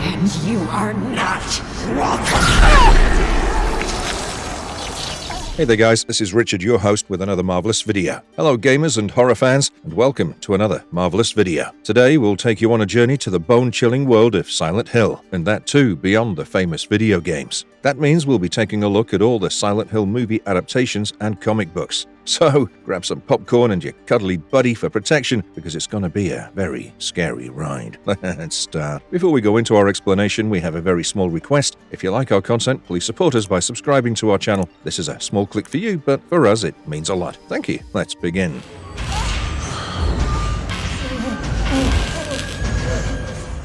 And you are not welcome. Hey there guys, this is Richard, your host, with another marvelous video. Hello gamers and horror fans, and welcome to another marvelous video. Today we'll take you on a journey to the bone-chilling world of Silent Hill, and that too beyond the famous video games. That means we'll be taking a look at all the Silent Hill movie adaptations and comic books. So, grab some popcorn and your cuddly buddy for protection, because it's going to be a very scary ride. Let's start. Before we go into our explanation, we have a very small request. If you like our content, please support us by subscribing to our channel. This is a small click for you, but for us it means a lot. Thank you. Let's begin.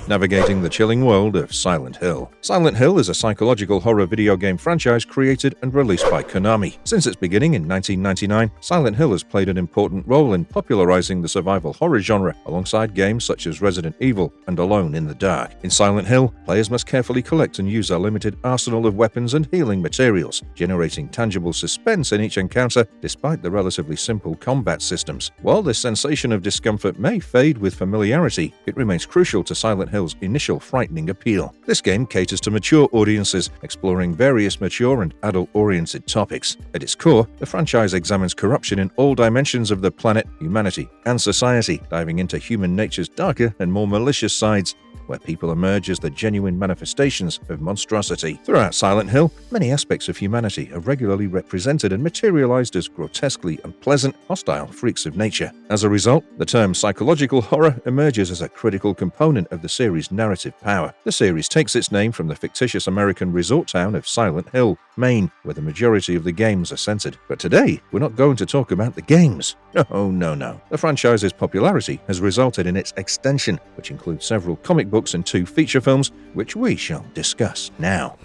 Navigating the chilling world of Silent Hill. Silent Hill is a psychological horror video game franchise created and released by Konami. Since its beginning in 1999, Silent Hill has played an important role in popularizing the survival horror genre alongside games such as Resident Evil and Alone in the Dark. In Silent Hill, players must carefully collect and use a limited arsenal of weapons and healing materials, generating tangible suspense in each encounter despite the relatively simple combat systems. While this sensation of discomfort may fade with familiarity, it remains crucial to Silent Hill's initial frightening appeal. This game caters to mature audiences, exploring various mature and adult-oriented topics. At its core, the franchise examines corruption in all dimensions of the planet, humanity, and society, diving into human nature's darker and more malicious sides, where people emerge as the genuine manifestations of monstrosity. Throughout Silent Hill, many aspects of humanity are regularly represented and materialized as grotesquely unpleasant, hostile freaks of nature. As a result, the term psychological horror emerges as a critical component of the series' narrative power. The series takes its name from the fictitious American resort town of Silent Hill, Maine, where the majority of the games are centered. But today, we're not going to talk about the games. No. The franchise's popularity has resulted in its extension, which includes several comic books and 2 feature films, which we shall discuss now.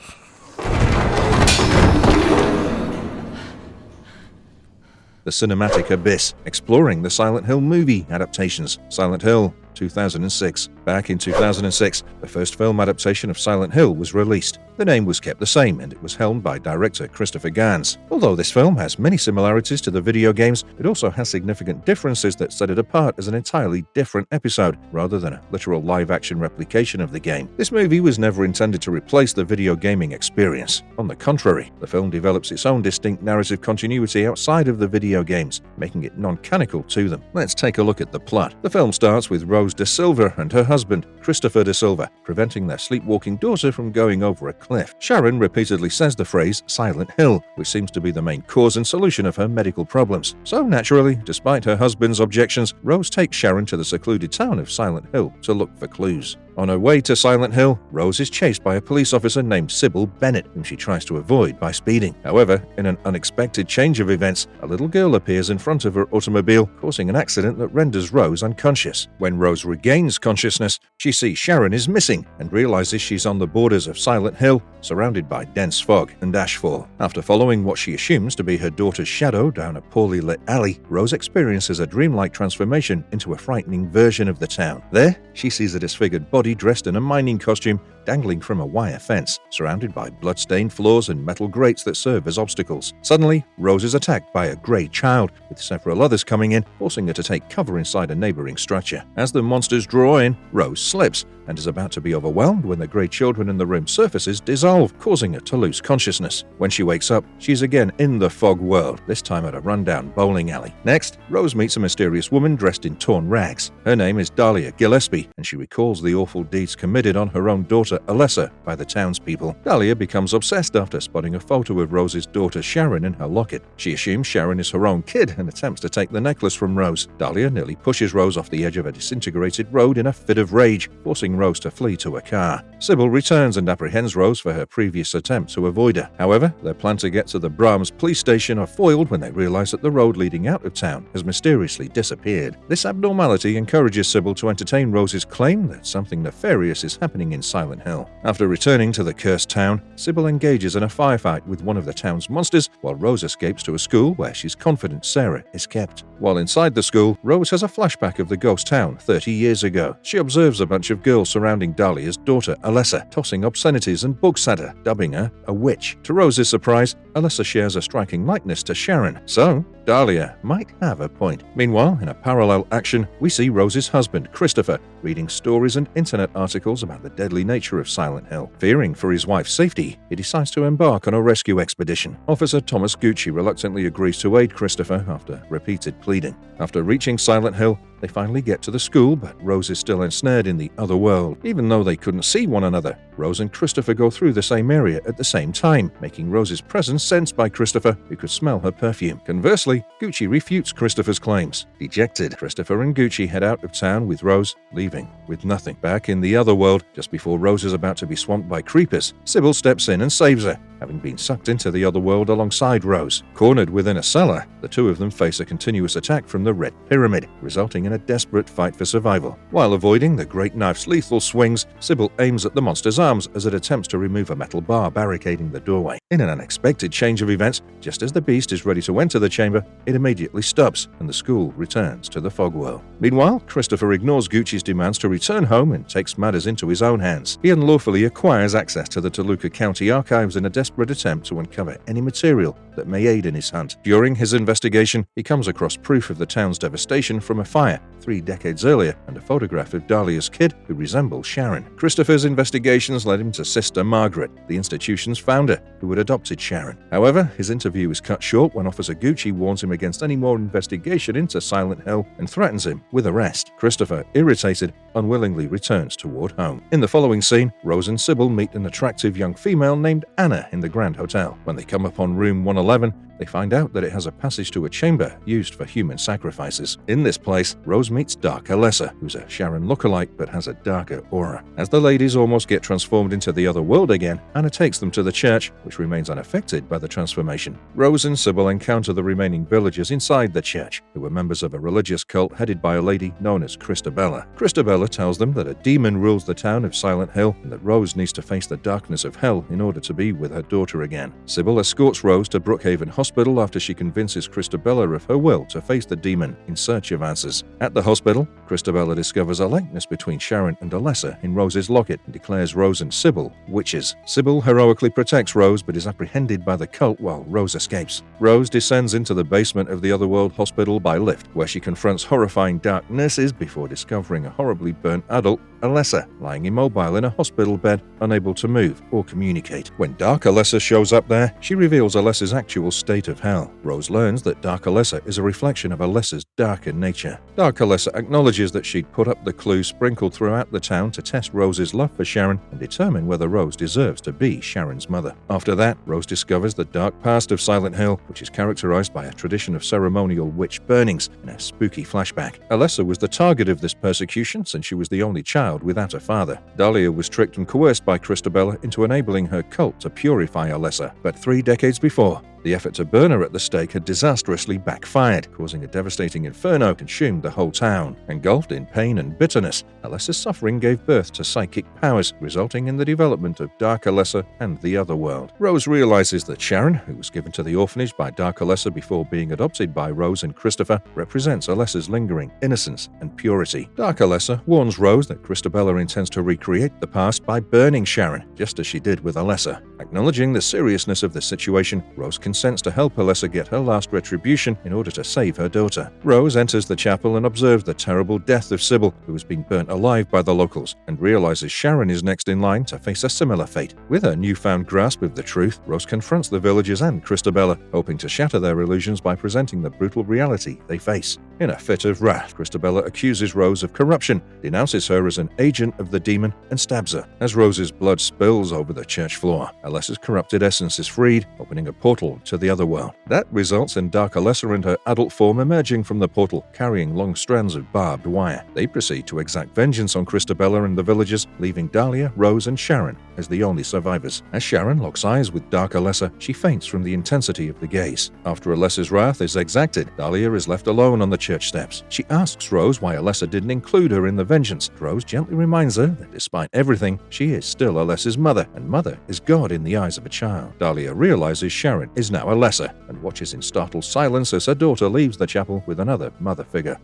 The Cinematic Abyss, exploring the Silent Hill movie adaptations. Silent Hill 2006. Back in 2006, the first film adaptation of Silent Hill was released. The name was kept the same, and it was helmed by director Christopher Gans. Although this film has many similarities to the video games, it also has significant differences that set it apart as an entirely different episode, rather than a literal live-action replication of the game. This movie was never intended to replace the video gaming experience. On the contrary, the film develops its own distinct narrative continuity outside of the video games, making it non-canonical to them. Let's take a look at the plot. The film starts with Rose De Silva and her husband, Christopher De Silva, preventing their sleepwalking daughter from going over a cliff. Sharon repeatedly says the phrase Silent Hill, which seems to be the main cause and solution of her medical problems. So naturally, despite her husband's objections, Rose takes Sharon to the secluded town of Silent Hill to look for clues. On her way to Silent Hill, Rose is chased by a police officer named Sybil Bennett, whom she tries to avoid by speeding. However, in an unexpected change of events, a little girl appears in front of her automobile, causing an accident that renders Rose unconscious. When Rose regains consciousness, she sees Sharon is missing and realizes she's on the borders of Silent Hill, surrounded by dense fog and ashfall. After following what she assumes to be her daughter's shadow down a poorly lit alley, Rose experiences a dreamlike transformation into a frightening version of the town. There, she sees a disfigured body dressed in a mining costume dangling from a wire fence, surrounded by blood-stained floors and metal grates that serve as obstacles. Suddenly, Rose is attacked by a grey child, with several others coming in, forcing her to take cover inside a neighboring structure. As the monsters draw in, Rose slips and is about to be overwhelmed when the grey children in the room's surfaces dissolve, causing her to lose consciousness. When she wakes up, she's again in the fog world, this time at a rundown bowling alley. Next, Rose meets a mysterious woman dressed in torn rags. Her name is Dahlia Gillespie, and she recalls the awful deeds committed on her own daughter Alessa by the townspeople. Dahlia becomes obsessed after spotting a photo of Rose's daughter Sharon in her locket. She assumes Sharon is her own kid and attempts to take the necklace from Rose. Dahlia nearly pushes Rose off the edge of a disintegrated road in a fit of rage, forcing Rose to flee to a car. Sybil returns and apprehends Rose for her previous attempt to avoid her. However, their plan to get to the Brahms police station are foiled when they realize that the road leading out of town has mysteriously disappeared. This abnormality encourages Sybil to entertain Rose's claim that something nefarious is happening in Silent Hill. After returning to the cursed town, Sybil engages in a firefight with one of the town's monsters, while Rose escapes to a school where she's confident Sarah is kept. While inside the school, Rose has a flashback of the ghost town 30 years ago. She observes a bunch of girls surrounding Dahlia's daughter, Alessa, tossing obscenities and books at her, dubbing her a witch. To Rose's surprise, Alessa shares a striking likeness to Sharon. So, Dahlia might have a point. Meanwhile, in a parallel action, we see Rose's husband, Christopher, reading stories and internet articles about the deadly nature of Silent Hill. Fearing for his wife's safety, he decides to embark on a rescue expedition. Officer Thomas Gucci reluctantly agrees to aid Christopher after repeated pleading. After reaching Silent Hill, they finally get to the school, but Rose is still ensnared in the other world. Even though they couldn't see one another, Rose and Christopher go through the same area at the same time, making Rose's presence sensed by Christopher, who could smell her perfume. Conversely, Gucci refutes Christopher's claims. Dejected, Christopher and Gucci head out of town with Rose, leaving with nothing. Back in the other world, just before Rose is about to be swamped by creepers, Sybil steps in and saves her, having been sucked into the other world alongside Rose. Cornered within a cellar, the two of them face a continuous attack from the Red Pyramid, resulting in a desperate fight for survival. While avoiding the Great Knife's lethal swings, Sybil aims at the monster's arms as it attempts to remove a metal bar barricading the doorway. In an unexpected change of events, just as the beast is ready to enter the chamber, it immediately stops, and the school returns to the fog world. Meanwhile, Christopher ignores Gucci's demands to return home and takes matters into his own hands. He unlawfully acquires access to the Toluca County archives in a desperate attempt to uncover any material that may aid in his hunt. During his investigation, he comes across proof of the town's devastation from a fire 3 decades earlier and a photograph of Dahlia's kid who resembles Sharon. Christopher's investigations led him to Sister Margaret, the institution's founder, who had adopted Sharon. However, his interview is cut short when Officer Gucci warns him against any more investigation into Silent Hill and threatens him with arrest. Christopher, irritated, unwillingly returns toward home. In the following scene, Rose and Sybil meet an attractive young female named Anna in the Grand Hotel. When they come upon room 111, they find out that it has a passage to a chamber used for human sacrifices. In this place, Rose meets Dark Alessa, who's a Sharon lookalike but has a darker aura. As the ladies almost get transformed into the other world again, Anna takes them to the church, which remains unaffected by the transformation. Rose and Sybil encounter the remaining villagers inside the church, who were members of a religious cult headed by a lady known as Christabella. Christabella tells them that a demon rules the town of Silent Hill and that Rose needs to face the darkness of hell in order to be with her daughter again. Sybil escorts Rose to Brookhaven Hospital after she convinces Christabella of her will to face the demon in search of answers. At the hospital, Christabella discovers a likeness between Sharon and Alessa in Rose's locket and declares Rose and Sybil witches. Sybil heroically protects Rose but is apprehended by the cult while Rose escapes. Rose descends into the basement of the Otherworld Hospital by lift, where she confronts horrifying dark nurses before discovering a horribly burnt adult, Alessa, lying immobile in a hospital bed, unable to move or communicate. When Dark Alessa shows up there, she reveals Alessa's actual state of hell. Rose learns that Dark Alessa is a reflection of Alessa's darker nature. Dark Alessa acknowledges that she'd put up the clues sprinkled throughout the town to test Rose's love for Sharon and determine whether Rose deserves to be Sharon's mother. After that, Rose discovers the dark past of Silent Hill, which is characterized by a tradition of ceremonial witch burnings and a spooky flashback. Alessa was the target of this persecution since she was the only child without a father. Dahlia was tricked and coerced by Christabella into enabling her cult to purify Alessa, but 3 decades before, the effort to burn her at the stake had disastrously backfired, causing a devastating inferno consumed the whole town. Engulfed in pain and bitterness, Alessa's suffering gave birth to psychic powers, resulting in the development of Dark Alessa and the Otherworld. Rose realizes that Sharon, who was given to the orphanage by Dark Alessa before being adopted by Rose and Christopher, represents Alessa's lingering innocence and purity. Dark Alessa warns Rose that Christabella intends to recreate the past by burning Sharon, just as she did with Alessa. Acknowledging the seriousness of the situation, Rose consents to help Alessa get her last retribution in order to save her daughter. Rose enters the chapel and observes the terrible death of Sybil, who has been burnt alive by the locals, and realizes Sharon is next in line to face a similar fate. With her newfound grasp of the truth, Rose confronts the villagers and Christabella, hoping to shatter their illusions by presenting the brutal reality they face. In a fit of wrath, Christabella accuses Rose of corruption, denounces her as an agent of the demon, and stabs her. As Rose's blood spills over the church floor, Alessa's corrupted essence is freed, opening a portal to the Otherworld. That results in Dark Alessa and her adult form emerging from the portal, carrying long strands of barbed wire. They proceed to exact vengeance on Christabella and the villagers, leaving Dahlia, Rose, and Sharon as the only survivors. As Sharon locks eyes with Dark Alessa, she faints from the intensity of the gaze. After Alessa's wrath is exacted, Dahlia is left alone on the church steps. She asks Rose why Alessa didn't include her in the vengeance. Rose gently reminds her that despite everything, she is still Alessa's mother, and mother is God in the eyes of a child. Dahlia realizes Sharon is now Alessa, and watches in startled silence as her daughter leaves the chapel with another mother figure.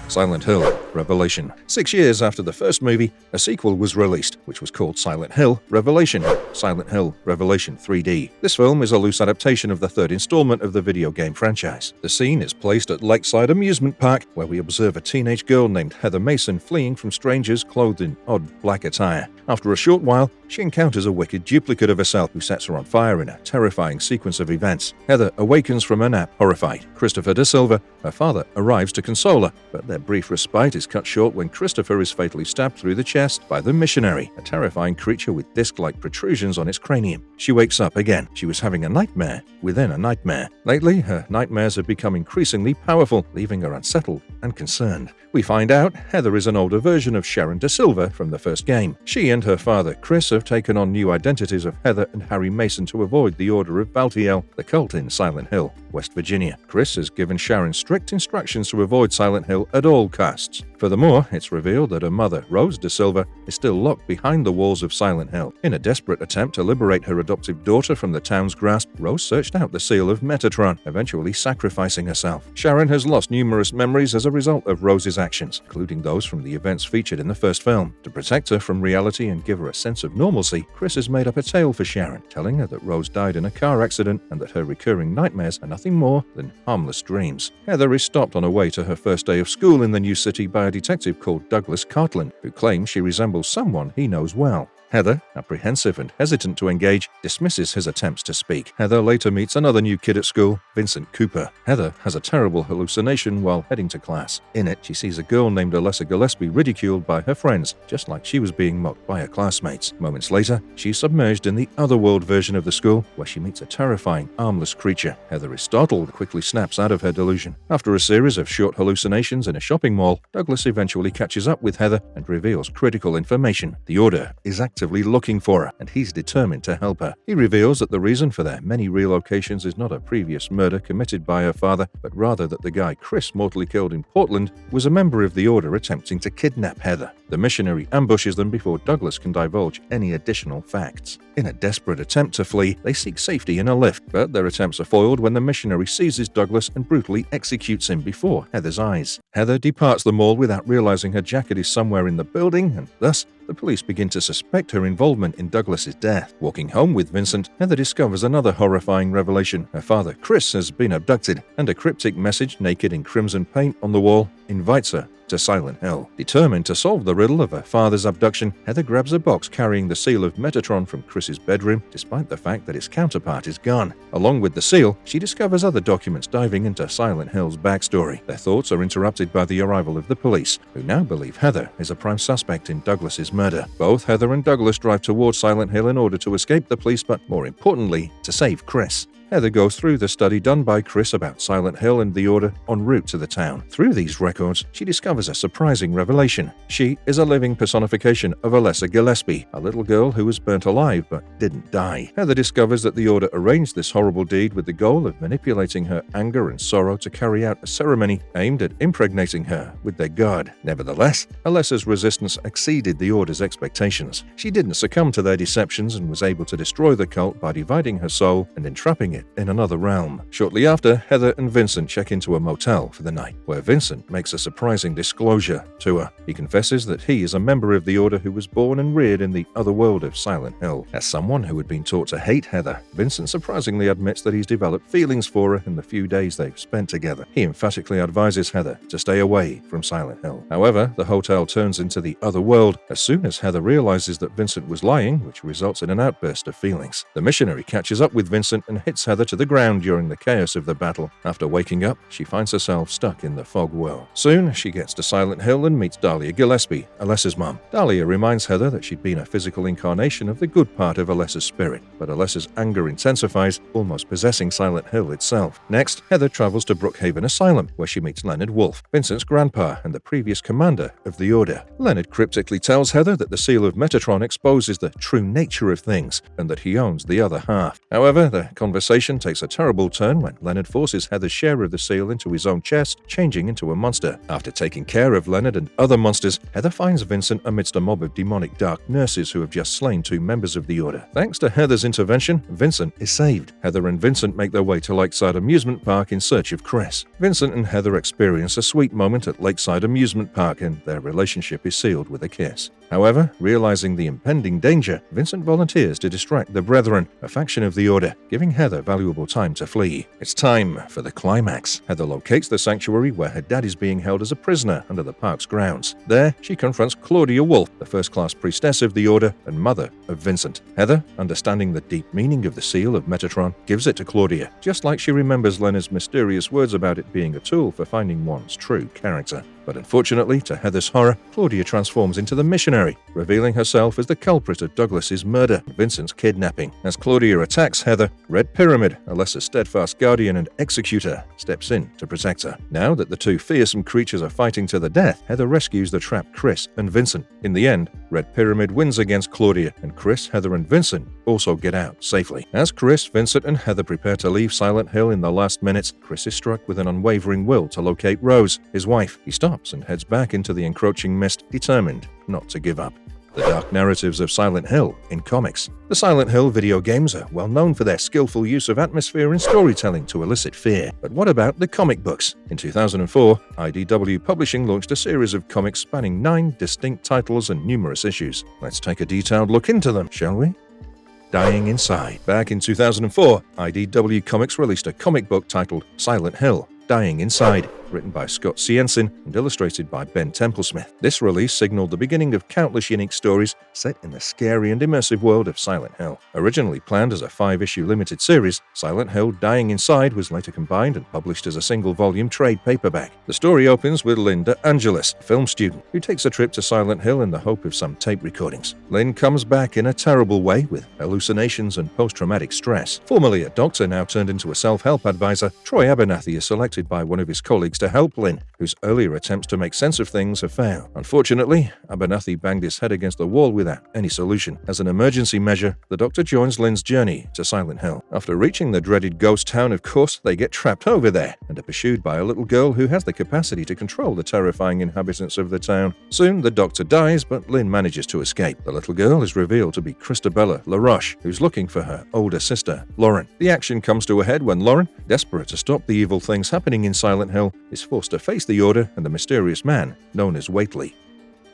Silent Hill Revelation. 6 years after the first movie, a sequel was released, which was called Silent Hill Revelation. Silent Hill Revelation 3D. This film is a loose adaptation of the third installment of the video game franchise. The scene is placed at Lakeside Amusement Park, where we observe a teenage girl named Heather Mason fleeing from strangers clothed in odd black attire. After a short while, she encounters a wicked duplicate of herself who sets her on fire in a terrifying sequence of events. Heather awakens from her nap, horrified. Christopher De Silva, her father, arrives to console her, but their brief respite is cut short when Christopher is fatally stabbed through the chest by the missionary, a terrifying creature with disc-like protrusions on its cranium. She wakes up again. She was having a nightmare within a nightmare. Lately, her nightmares have become increasingly powerful, leaving her unsettled and concerned. We find out Heather is an older version of Sharon De Silva from the first game. She and her father, Chris, have taken on new identities of Heather and Harry Mason to avoid the Order of Valtiel, the cult in Silent Hill, West Virginia. Chris has given Sharon strict instructions to avoid Silent Hill at all costs. Furthermore, it's revealed that her mother, Rose De Silva, is still locked behind the walls of Silent Hill. In a desperate attempt to liberate her adoptive daughter from the town's grasp, Rose searched out the seal of Metatron, eventually sacrificing herself. Sharon has lost numerous memories as a result of Rose's actions, including those from the events featured in the first film. To protect her from reality and give her a sense of normalcy, Chris has made up a tale for Sharon, telling her that Rose died in a car accident and that her recurring nightmares are nothing more than harmless dreams. Heather is stopped on her way to her first day of school in the new city by a detective called Douglas Cartland, who claims she resembles someone he knows well. Heather, apprehensive and hesitant to engage, dismisses his attempts to speak. Heather later meets another new kid at school, Vincent Cooper. Heather has a terrible hallucination while heading to class. In it, she sees a girl named Alessa Gillespie ridiculed by her friends, just like she was being mocked by her classmates. Moments later, she's submerged in the otherworld version of the school, where she meets a terrifying, armless creature. Heather is startled, quickly snaps out of her delusion. After a series of short hallucinations in a shopping mall, Douglas eventually catches up with Heather and reveals critical information. The Order is actively looking for her, and he's determined to help her. He reveals that the reason for their many relocations is not a previous murder committed by her father, but rather that the guy Chris mortally killed in Portland was a member of the Order attempting to kidnap Heather. The missionary ambushes them before Douglas can divulge any additional facts. In a desperate attempt to flee, they seek safety in a lift, but their attempts are foiled when the missionary seizes Douglas and brutally executes him before Heather's eyes. Heather departs the mall without realizing her jacket is somewhere in the building, and thus, the police begin to suspect her involvement in Douglas's death. Walking home with Vincent, Heather discovers another horrifying revelation. Her father, Chris, has been abducted, and a cryptic message, naked in crimson paint on the wall, invites her to Silent Hill. Determined to solve the riddle of her father's abduction, Heather grabs a box carrying the seal of Metatron from Chris's bedroom, despite the fact that its counterpart is gone. Along with the seal, she discovers other documents diving into Silent Hill's backstory. Their thoughts are interrupted by the arrival of the police, who now believe Heather is a prime suspect in Douglas's murder. Both Heather and Douglas drive towards Silent Hill in order to escape the police, but more importantly, to save Chris. Heather goes through the study done by Chris about Silent Hill and the Order en route to the town. Through these records, she discovers a surprising revelation. She is a living personification of Alessa Gillespie, a little girl who was burnt alive but didn't die. Heather discovers that the Order arranged this horrible deed with the goal of manipulating her anger and sorrow to carry out a ceremony aimed at impregnating her with their god. Nevertheless, Alessa's resistance exceeded the Order's expectations. She didn't succumb to their deceptions and was able to destroy the cult by dividing her soul and entrapping it in another realm. Shortly after, Heather and Vincent check into a motel for the night, where Vincent makes a surprising disclosure to her. He confesses that he is a member of the Order who was born and reared in the other world of Silent Hill. As someone who had been taught to hate Heather, Vincent surprisingly admits that he's developed feelings for her in the few days they've spent together. He emphatically advises Heather to stay away from Silent Hill. However, the hotel turns into the other world as soon as Heather realizes that Vincent was lying, which results in an outburst of feelings. The missionary catches up with Vincent and hits Heather to the ground during the chaos of the battle. After waking up, she finds herself stuck in the fog world. Soon, she gets to Silent Hill and meets Dahlia Gillespie, Alessa's mom. Dahlia reminds Heather that she'd been a physical incarnation of the good part of Alessa's spirit, but Alessa's anger intensifies, almost possessing Silent Hill itself. Next, Heather travels to Brookhaven Asylum, where she meets Leonard Wolfe, Vincent's grandpa and the previous commander of the Order. Leonard cryptically tells Heather that the seal of Metatron exposes the true nature of things, and that he owns the other half. However, the conversation conversation takes a terrible turn when Leonard forces Heather's share of the seal into his own chest, changing into a monster. After taking care of Leonard and other monsters, Heather finds Vincent amidst a mob of demonic dark nurses who have just slain 2 members of the Order. Thanks to Heather's intervention, Vincent is saved. Heather and Vincent make their way to Lakeside Amusement Park in search of Chris. Vincent and Heather experience a sweet moment at Lakeside Amusement Park, and their relationship is sealed with a kiss. However, realizing the impending danger, Vincent volunteers to distract the Brethren, a faction of the Order, giving Heather valuable time to flee. It's time for the climax. Heather locates the sanctuary where her dad is being held as a prisoner under the park's grounds. There, she confronts Claudia Wolf, the first-class priestess of the Order and mother of Vincent. Heather, understanding the deep meaning of the seal of Metatron, gives it to Claudia, just like she remembers Leonard's mysterious words about it being a tool for finding one's true character. But unfortunately, to Heather's horror, Claudia transforms into the missionary, revealing herself as the culprit of Douglas's murder and Vincent's kidnapping. As Claudia attacks Heather, Red Pyramid, a lesser steadfast guardian and executor, steps in to protect her. Now that the 2 fearsome creatures are fighting to the death, Heather rescues the trapped Chris and Vincent. In the end, Red Pyramid wins against Claudia, and Chris, Heather, and Vincent also get out safely. As Chris, Vincent, and Heather prepare to leave Silent Hill in the last minutes, Chris is struck with an unwavering will to locate Rose, his wife. He stops and heads back into the encroaching mist, determined not to give up. The dark narratives of Silent Hill in comics. The Silent Hill video games are well known for their skillful use of atmosphere and storytelling to elicit fear. But what about the comic books? In 2004, IDW Publishing launched a series of comics spanning 9 distinct titles and numerous issues. Let's take a detailed look into them, shall we? Dying Inside. Back in 2004, IDW Comics released a comic book titled Silent Hill, Dying Inside, written by Scott Ciensin and illustrated by Ben Templesmith. This release signaled the beginning of countless unique stories set in the scary and immersive world of Silent Hill. Originally planned as a 5-issue limited series, Silent Hill Dying Inside was later combined and published as a single-volume trade paperback. The story opens with Linda Angelis, a film student, who takes a trip to Silent Hill in the hope of some tape recordings. Lynn comes back in a terrible way with hallucinations and post-traumatic stress. Formerly a doctor, now turned into a self-help advisor, Troy Abernathy is selected by one of his colleagues to help Lynn, whose earlier attempts to make sense of things have failed. Unfortunately, Abernathy banged his head against the wall without any solution. As an emergency measure, the doctor joins Lynn's journey to Silent Hill. After reaching the dreaded ghost town, of course, they get trapped over there and are pursued by a little girl who has the capacity to control the terrifying inhabitants of the town. Soon, the doctor dies, but Lynn manages to escape. The little girl is revealed to be Christabella LaRoche, who's looking for her older sister, Lauren. The action comes to a head when Lauren, desperate to stop the evil things happening in Silent Hill, is forced to face the Order and the mysterious man known as Waitley.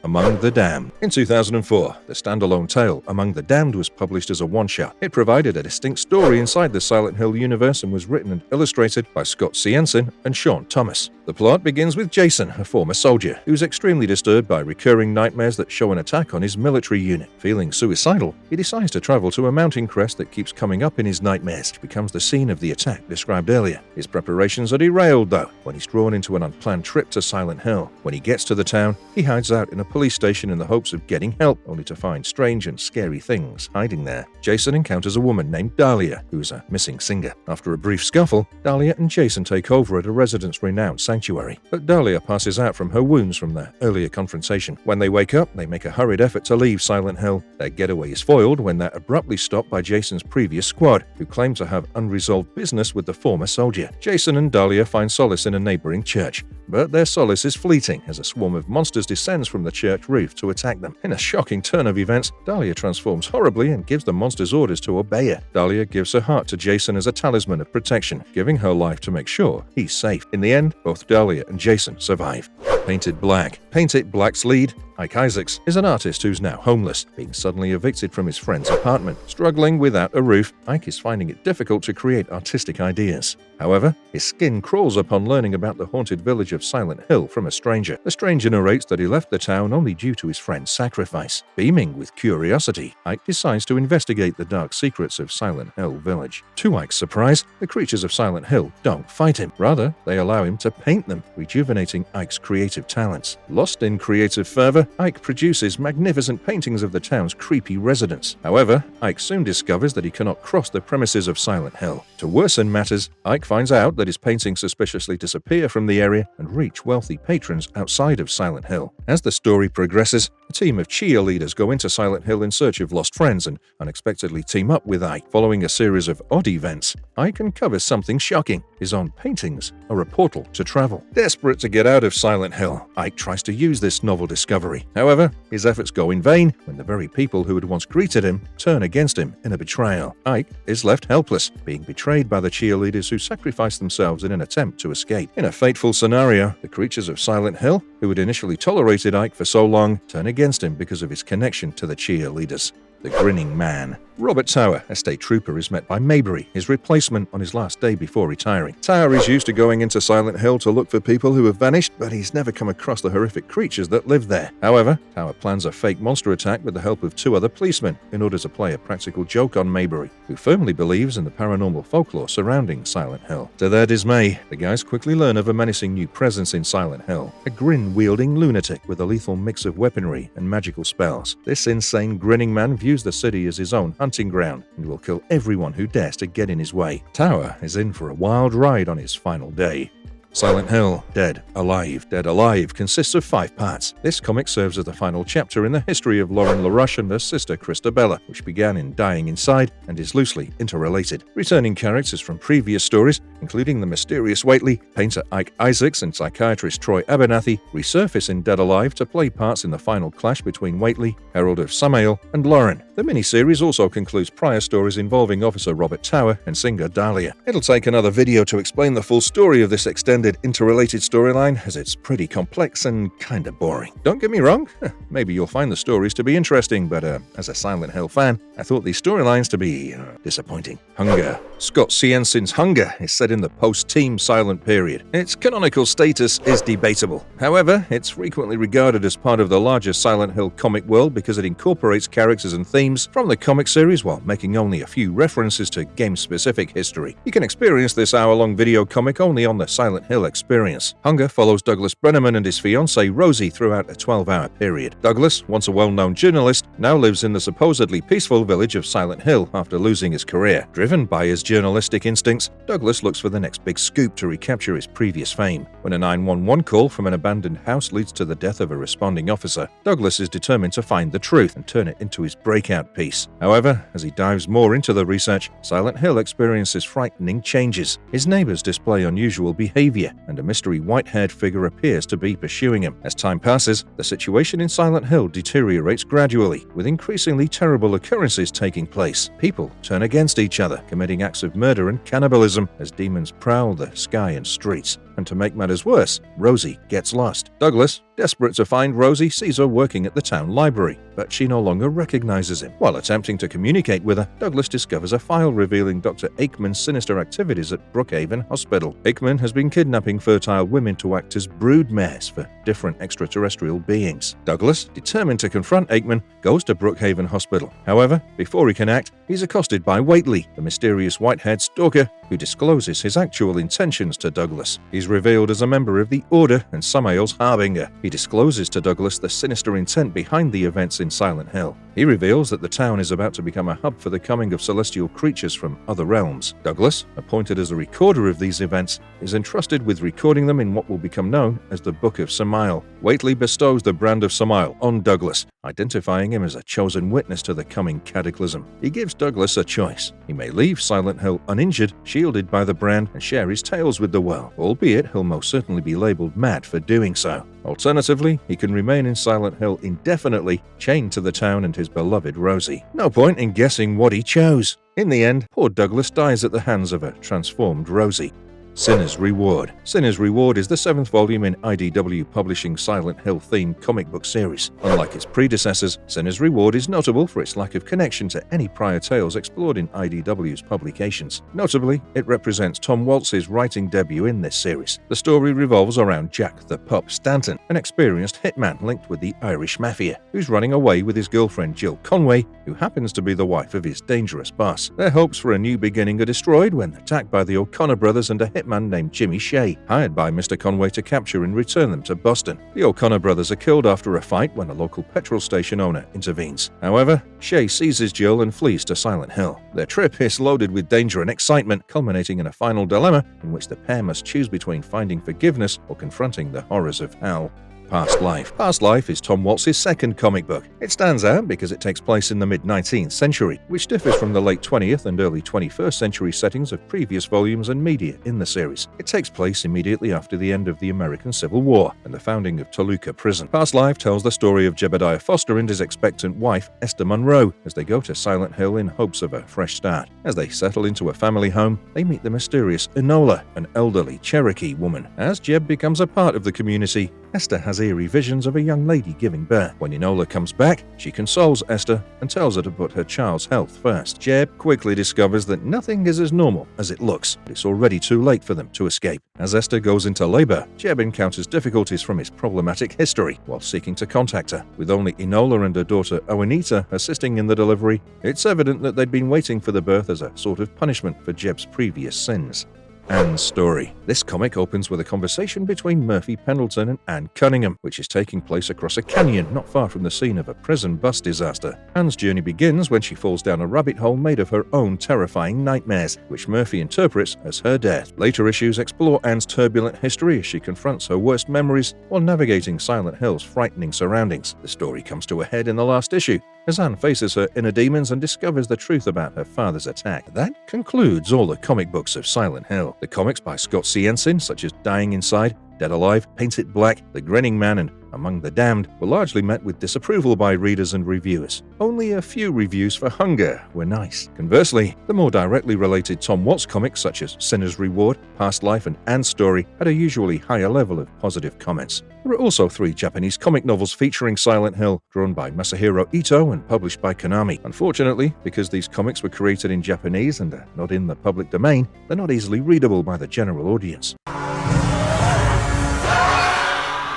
Among the Damned. In 2004, the standalone tale Among the Damned was published as a one-shot. It provided a distinct story inside the Silent Hill universe and was written and illustrated by Scott Ciensin and Sean Thomas. The plot begins with Jason, a former soldier, who's extremely disturbed by recurring nightmares that show an attack on his military unit. Feeling suicidal, he decides to travel to a mountain crest that keeps coming up in his nightmares, which becomes the scene of the attack described earlier. His preparations are derailed, though, when he's drawn into an unplanned trip to Silent Hill. When he gets to the town, he hides out in a police station in the hopes of getting help, only to find strange and scary things hiding there. Jason encounters a woman named Dahlia, who is a missing singer. After a brief scuffle, Dahlia and Jason take over at a resident's renowned sanctuary. But Dahlia passes out from her wounds from their earlier confrontation. When they wake up, they make a hurried effort to leave Silent Hill. Their getaway is foiled when they're abruptly stopped by Jason's previous squad, who claim to have unresolved business with the former soldier. Jason and Dahlia find solace in a neighboring church, but their solace is fleeting as a swarm of monsters descends from the church roof to attack them. In a shocking turn of events, Dahlia transforms horribly and gives the monsters orders to obey her. Dahlia gives her heart to Jason as a talisman of protection, giving her life to make sure he's safe. In the end, both Dahlia and Jason survive. Painted Black. Paint It Black's lead, Ike Isaacs, is an artist who's now homeless, being suddenly evicted from his friend's apartment. Struggling without a roof, Ike is finding it difficult to create artistic ideas. However, his skin crawls upon learning about the haunted village of Silent Hill from a stranger. The stranger narrates that he left the town only due to his friend's sacrifice. Beaming with curiosity, Ike decides to investigate the dark secrets of Silent Hill Village. To Ike's surprise, the creatures of Silent Hill don't fight him. Rather, they allow him to paint them, rejuvenating Ike's creative talents. Lost in creative fervor, Ike produces magnificent paintings of the town's creepy residents. However, Ike soon discovers that he cannot cross the premises of Silent Hill. To worsen matters, Ike finds out that his paintings suspiciously disappear from the area and reach wealthy patrons outside of Silent Hill. As the story progresses, A team of cheerleaders go into Silent Hill in search of lost friends and unexpectedly team up with Ike. Following a series of odd events, Ike uncovers something shocking. His own paintings are a portal to travel. Desperate to get out of Silent Hill, Ike tries to use this novel discovery. However, his efforts go in vain when the very people who had once greeted him turn against him in a betrayal. Ike is left helpless, being betrayed by the cheerleaders who sacrificed themselves in an attempt to escape. In a fateful scenario, the creatures of Silent Hill, who had initially tolerated Ike for so long, turn against him because of his connection to the cheerleaders. The Grinning Man. Robert Tower, a state trooper, is met by Maybury, his replacement, on his last day before retiring. Tower is used to going into Silent Hill to look for people who have vanished, but he's never come across the horrific creatures that live there. However, Tower plans a fake monster attack with the help of 2 other policemen in order to play a practical joke on Maybury, who firmly believes in the paranormal folklore surrounding Silent Hill. To their dismay, the guys quickly learn of a menacing new presence in Silent Hill, a grin-wielding lunatic with a lethal mix of weaponry and magical spells. This insane Grinning Man views the city as his own hunting ground and will kill everyone who dares to get in his way. Tower is in for a wild ride on his final day. Silent Hill, Dead Alive. Dead Alive consists of 5 parts. This comic serves as the final chapter in the history of Lauren LaRush and her sister Christabella, which began in Dying Inside and is loosely interrelated. Returning characters from previous stories, including the mysterious Waitley, painter Ike Isaacs, and psychiatrist Troy Abernathy, resurface in Dead Alive to play parts in the final clash between Waitley, Herald of Samael, and Lauren. The miniseries also concludes prior stories involving Officer Robert Tower and singer Dahlia. It'll take another video to explain the full story of this extended interrelated storyline, as it's pretty complex and kinda boring. Don't get me wrong, maybe you'll find the stories to be interesting, but as a Silent Hill fan, I thought these storylines to be disappointing. Hunger. Scott Ciencin's Hunger is set in the post-Team Silent period. Its canonical status is debatable. However, it's frequently regarded as part of the larger Silent Hill comic world because it incorporates characters and themes from the comic series while making only a few references to game-specific history. You can experience this hour-long video comic only on the Silent Hill Experience. Hunger follows Douglas Brenneman and his fiancée Rosie throughout a 12-hour period. Douglas, once a well-known journalist, now lives in the supposedly peaceful village of Silent Hill after losing his career. Driven by his journalistic instincts, Douglas looks for the next big scoop to recapture his previous fame. When a 911 call from an abandoned house leads to the death of a responding officer, Douglas is determined to find the truth and turn it into his breakout piece. However, as he dives more into the research, Silent Hill experiences frightening changes. His neighbors display unusual behavior, and a mystery white-haired figure appears to be pursuing him. As time passes, the situation in Silent Hill deteriorates gradually, with increasingly terrible occurrences taking place. People turn against each other, committing acts of murder and cannibalism as demons prowl the sky and streets. And to make matters worse, Rosie gets lost. Douglas, desperate to find Rosie, sees her working at the town library, but she no longer recognizes him. While attempting to communicate with her, Douglas discovers a file revealing Dr. Aikman's sinister activities at Brookhaven Hospital. Aikman has been kidnapping fertile women to act as broodmares for different extraterrestrial beings. Douglas, determined to confront Aikman, goes to Brookhaven Hospital. However, before he can act, he's accosted by Waitley, the mysterious white-haired stalker who discloses his actual intentions to Douglas. He's revealed as a member of the Order and Samael's harbinger. He discloses to Douglas the sinister intent behind the events in Silent Hill. He reveals that the town is about to become a hub for the coming of celestial creatures from other realms. Douglas, appointed as a recorder of these events, is entrusted with recording them in what will become known as the Book of Samael. Waitley bestows the brand of Samael on Douglas, identifying him as a chosen witness to the coming cataclysm. He gives Douglas a choice. He may leave Silent Hill uninjured, shielded by the brand, and share his tales with the world, albeit he'll most certainly be labeled mad for doing so. Alternatively, he can remain in Silent Hill indefinitely, chained to the town and his beloved Rosie. No point in guessing what he chose. In the end, poor Douglas dies at the hands of a transformed Rosie. Sinner's Reward. Sinner's Reward is the 7th volume in IDW Publishing Silent Hill-themed comic book series. Unlike its predecessors, Sinner's Reward is notable for its lack of connection to any prior tales explored in IDW's publications. Notably, it represents Tom Waltz's writing debut in this series. The story revolves around Jack the Pup Stanton, an experienced hitman linked with the Irish Mafia, who's running away with his girlfriend Jill Conway, who happens to be the wife of his dangerous boss. Their hopes for a new beginning are destroyed when attacked by the O'Connor brothers and a hitman named Jimmy Shea, hired by Mr. Conway to capture and return them to Boston. The O'Connor brothers are killed after a fight when a local petrol station owner intervenes. However, Shea seizes Jill and flees to Silent Hill. Their trip is loaded with danger and excitement, culminating in a final dilemma in which the pair must choose between finding forgiveness or confronting the horrors of hell. Past Life. Past Life is Tom Waltz's second comic book. It stands out because it takes place in the mid-19th century, which differs from the late 20th and early 21st century settings of previous volumes and media in the series. It takes place immediately after the end of the American Civil War and the founding of Toluca Prison. Past Life tells the story of Jebediah Foster and his expectant wife, Esther Monroe, as they go to Silent Hill in hopes of a fresh start. As they settle into a family home, they meet the mysterious Enola, an elderly Cherokee woman. As Jeb becomes a part of the community, Esther has eerie visions of a young lady giving birth. When Enola comes back, she consoles Esther and tells her to put her child's health first. Jeb quickly discovers that nothing is as normal as it looks, but it's already too late for them to escape. As Esther goes into labor, Jeb encounters difficulties from his problematic history while seeking to contact her. With only Enola and her daughter Owenita assisting in the delivery, it's evident that they'd been waiting for the birth as a sort of punishment for Jeb's previous sins. Anne's story. This comic opens with a conversation between Murphy Pendleton and Anne Cunningham, which is taking place across a canyon not far from the scene of a prison bus disaster. Anne's journey begins when she falls down a rabbit hole made of her own terrifying nightmares, which Murphy interprets as her death. Later issues explore Anne's turbulent history as she confronts her worst memories while navigating Silent Hill's frightening surroundings. The story comes to a head in the last issue, as Anne faces her inner demons and discovers the truth about her father's attack. That concludes all the comic books of Silent Hill. The comics by Scott C. Ensign, such as Dying Inside, Dead Alive, Paint It Black, The Grinning Man, and Among the Damned, were largely met with disapproval by readers and reviewers. Only a few reviews for Hunger were nice. Conversely, the more directly related Tom Waltz comics such as Sinner's Reward, Past Life, and Anne's Story had a usually higher level of positive comments. There are also 3 Japanese comic novels featuring Silent Hill, drawn by Masahiro Ito and published by Konami. Unfortunately, because these comics were created in Japanese and are not in the public domain, they're not easily readable by the general audience.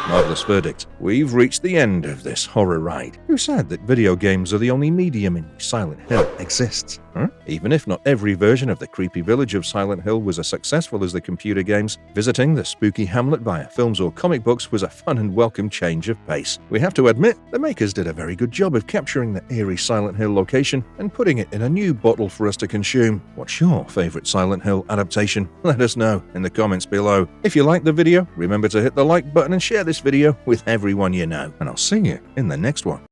Marvelous verdict. We've reached the end of this horror ride. Who said that video games are the only medium in which Silent Hill exists? Even if not every version of the creepy village of Silent Hill was as successful as the computer games, visiting the spooky hamlet via films or comic books was a fun and welcome change of pace. We have to admit, the makers did a very good job of capturing the eerie Silent Hill location and putting it in a new bottle for us to consume. What's your favorite Silent Hill adaptation? Let us know in the comments below. If you liked the video, remember to hit the like button and share this video with everyone you know. And I'll see you in the next one.